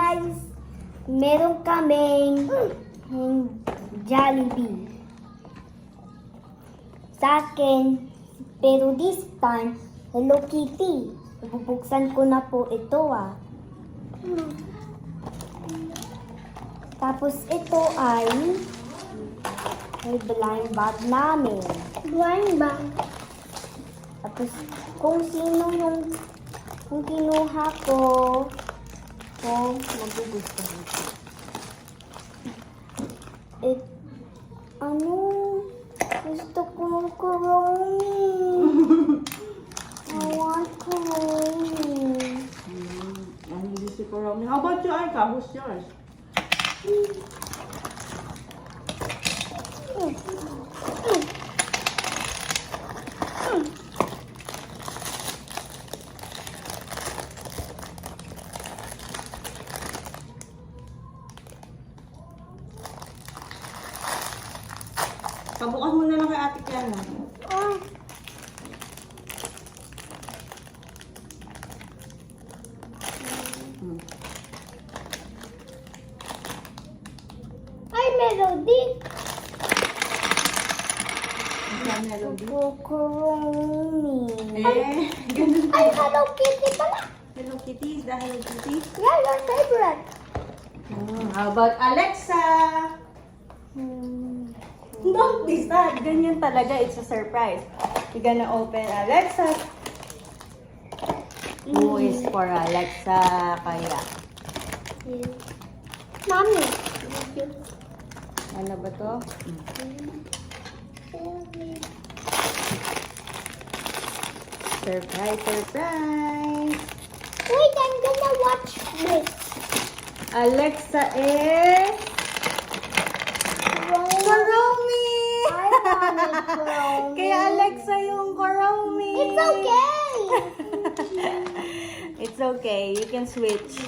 guys, meron kaming Jollibee. Sa akin, pero this time, Hello Kitty. Bubuksan ko na po ito Tapos ito ay blind bag namin. Blind bag? Tapos kung sino yung kinuha ko, magugustuhan ko. Gusto ko ng corona. I want corona. Hindi si Corona. How about you, Aika? Who's yours? Pabukas mo na lang kay Ate Kiana. Ay, Melody! Melody. Corona. Ganun. Ay, Hello Kitty pala! Hello Kitty, is that Hello Kitty? Yeah, your favorite. How about Alexa? Don't be sad. Ganyan talaga. It's a surprise. We're gonna open Alexa. Who is for Alexa? Kaya. Mommy. Ano ba to? Surprise, surprise! Wait, I'm gonna watch this. Alexa is... Kuromi! I want it, Kuromi. Kaya Alexa yung Kuromi! It's okay. It's okay. You can switch.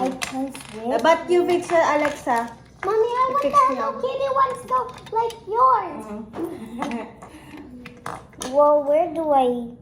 I can switch. But you fix Alexa. Mommy, I want Fix the now. Hello Kitty ones though, like yours. Well, where do I